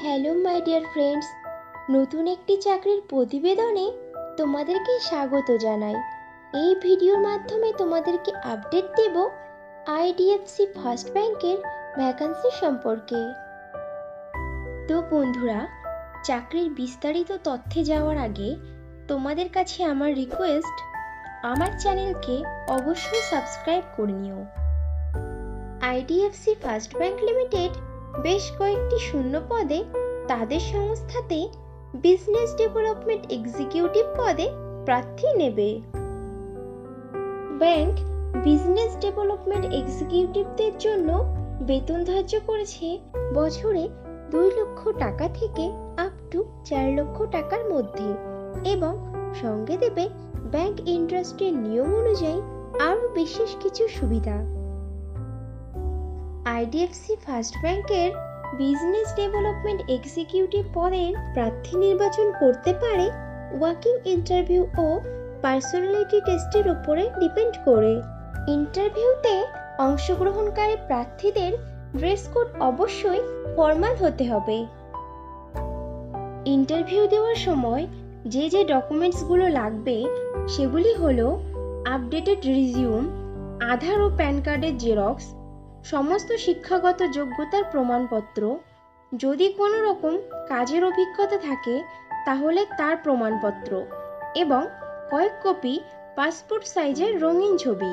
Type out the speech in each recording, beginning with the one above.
Hello my dear friends, নতুন একটি চাকরির প্রতিবেদনে তোমাদেরকে স্বাগত জানাই। এই ভিডিওর মাধ্যমে তোমাদেরকে আপডেট দেব আইডিএফসি ফার্স্ট ব্যাংকের ভ্যাকান্সি সম্পর্কে। তো বন্ধুরা, চাকরির বিস্তারিত তথ্যে যাওয়ার আগে তোমাদের কাছে আমার রিকোয়েস্ট, আমার চ্যানেলকে অবশ্যই সাবস্ক্রাইব করে নিও। আইডিএফসি ফার্স্ট ব্যাংক লিমিটেড বেশ কয়েকটি শূন্য পদে তাদের সংস্থাতে বিজনেস ডেভেলপমেন্ট এক্সিকিউটিভ পদে প্রার্থী নেবে। ব্যাংক বিজনেস ডেভেলপমেন্ট এক্সিকিউটিভদের জন্য বেতন ধার্য করেছে বছরে 2 লক্ষ টাকা থেকে আপ টু 4 লক্ষ টাকার মধ্যে, এবং সঙ্গে দেবে ব্যাংক ইন্ডাস্ট্রির নিয়ম অনুযায়ী আরও বিশেষ কিছু সুবিধা। আইডিএফসি ফার্স্ট ব্যাংকের বিজনেস ডেভেলপমেন্ট এক্সিকিউটিভ পদের প্রার্থী নির্বাচন করতে পারে ওয়াকিং ইন্টারভিউ ও পার্সোনালিটি টেস্টের উপরে ডিপেন্ড করে। ইন্টারভিউতে অংশগ্রহণকারী প্রার্থীদের ড্রেস কোড অবশ্যই ফর্মাল হতে হবে। ইন্টারভিউ দেওয়ার সময় যে ডকুমেন্টসগুলো লাগবে সেগুলি হলো আপডেটেড রিজিউম, আধার ও প্যান কার্ডের জেরক্স, সমস্ত শিক্ষাগত যোগ্যতার প্রমাণপত্র, যদি কোনো রকম কাজের অভিজ্ঞতা থাকে তাহলে তার প্রমাণপত্র, এবং কয়েক কপি পাসপোর্ট সাইজের রঙিন ছবি।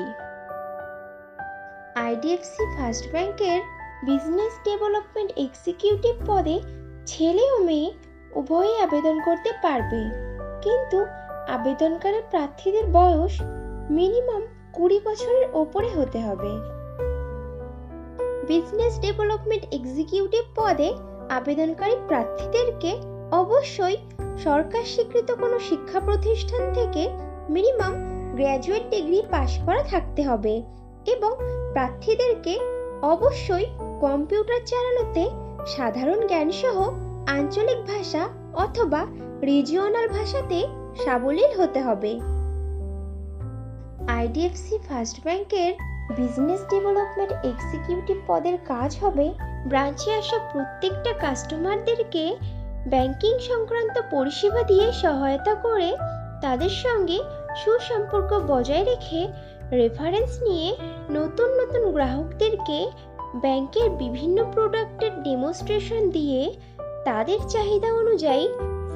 আইডিএফসি ফার্স্ট ব্যাংকের বিজনেস ডেভেলপমেন্ট এক্সিকিউটিভ পদে ছেলে ও মেয়ে উভয়ই আবেদন করতে পারবে, কিন্তু আবেদনকারী প্রার্থীদের বয়স মিনিমাম 20 বছরের ওপরে হতে হবে। বিজনেস ডেভেলপমেন্ট এক্সিকিউটিভ পদে আবেদনকারী প্রার্থীদেরকে অবশ্যই সরকার স্বীকৃত কোনো শিক্ষা প্রতিষ্ঠান থেকে মিনিমাম গ্র্যাজুয়েট ডিগ্রি পাশ করা থাকতে হবে, এবং প্রার্থীদেরকে অবশ্যই কম্পিউটার চালানোতে সাধারণ জ্ঞান সহ আঞ্চলিক ভাষা অথবা রিজিওনাল ভাষাতে সাবলীল হতে হবে। আইডিএফসি ফার্স্ট ব্যাংকের বিজনেস ডেভেলপমেন্ট এক্সিকিউটিভ পদের কাজ হবে ব্রাঞ্চে আসা প্রত্যেকটা কাস্টমারদেরকে ব্যাংকিং সংক্রান্ত পরিষেবা দিয়ে সহায়তা করে তাদের সঙ্গে সুসম্পর্ক বজায় রেখে রেফারেন্স নিয়ে নতুন নতুন গ্রাহকদেরকে ব্যাংকের বিভিন্ন প্রোডাক্টের ডেমনস্ট্রেশন দিয়ে তাদের চাহিদা অনুযায়ী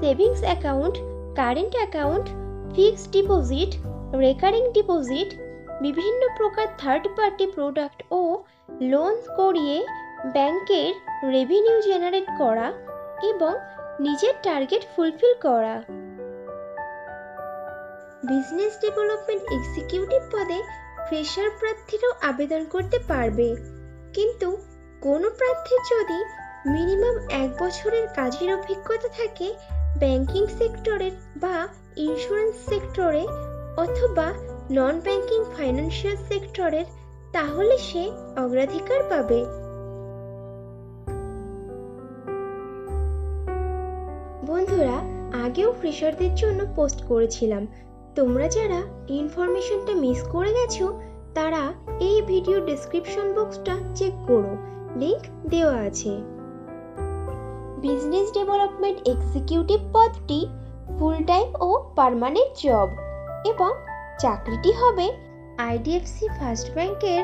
savings account, current account, fixed deposit, recurring deposit, বিভিন্ন প্রকার থার্ড পার্টি প্রোডাক্ট ও লোন করিয়ে ব্যাংকের রেভিনিউ জেনারেট করা এবং নিজের টার্গেট ফুলফিল করা। বিজনেস ডেভেলপমেন্ট এক্সিকিউটিভ পদে ফ্রেশার প্রার্থীরাও আবেদন করতে পারবে, কিন্তু কোনো প্রার্থীর যদি মিনিমাম 1 বছরের কাজের অভিজ্ঞতা থাকে ব্যাংকিং সেক্টরের বা ইন্স্যুরেন্স সেক্টরে অথবা নন ব্যাংকিং ফাইন্যান্সিয়াল সেক্টরের, তাহলে সে অগ্রাধিকার পাবে। বন্ধুরা, আগেও ফ্রেশারদের জন্য পোস্ট করেছিলাম, তোমরা যারা ইনফরমেশনটা মিস করে গেছো তারা এই ভিডিও ডেসক্রিপশন বক্সটা চেক করো, লিংক দেওয়া আছে। বিজনেস ডেভেলপমেন্ট এক্সিকিউটিভ পদটি ফুল টাইম ও পার্মানেন্ট জব, এবং চাকরিটি হবে আইডিএফসি ফার্স্ট ব্যাংকের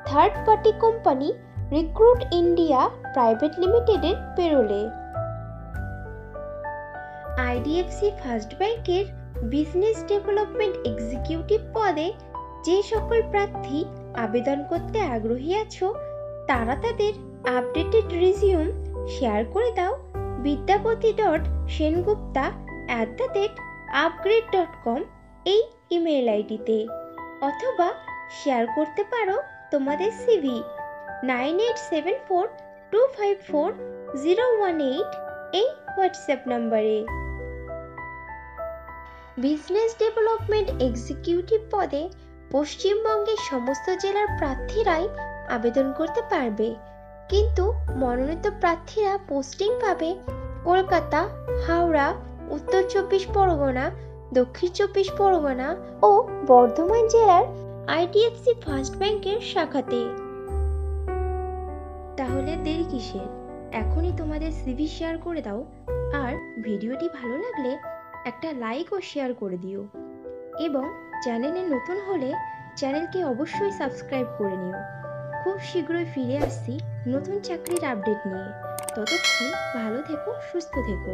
third party company recruit India private লিমিটেডের পেরোলে। আইডিএফসি ফার্স্ট ব্যাংকের বিজনেস ডেভেলপমেন্ট এক্সিকিউটিভ পদে যে সকল প্রার্থী আবেদন করতে আগ্রহী আছো তারা তাদের আপডেটেড রিজিউম শেয়ার করে দাও vidyapati.sengupta@upgrade.com এই ইমেল আইডিতে, অথবা শেয়ার করতে পারো তোমাদের সিভি 9874254018 এই হোয়াটসঅ্যাপ নম্বরে। বিজনেস ডেভেলপমেন্ট এক্সিকিউটিভ পদে পশ্চিমবঙ্গের সমস্ত জেলার প্রার্থীরাই আবেদন করতে পারবে, কিন্তু মনোনীত প্রার্থীরা পোস্টিং পাবে কলকাতা, হাওড়া, উত্তর 24 পরগনা, দক্ষিণ 24 পরগনা ও বর্ধমান জেলার আইডিএফসি ফার্স্ট ব্যাংকের শাখাতে। তাহলে দেরি কিসের? এখনই তোমাদের সিভি শেয়ার করে দাও, আর ভিডিওটি ভালো লাগলে একটা লাইক ও শেয়ার করে দিও, এবং চ্যানেলে নতুন হলে চ্যানেলকে অবশ্যই সাবস্ক্রাইব করে নিও। খুব শীঘ্রই ফিরে আসছি নতুন চাকরির আপডেট নিয়ে। ততক্ষণ ভালো থেকো, সুস্থ থেকো।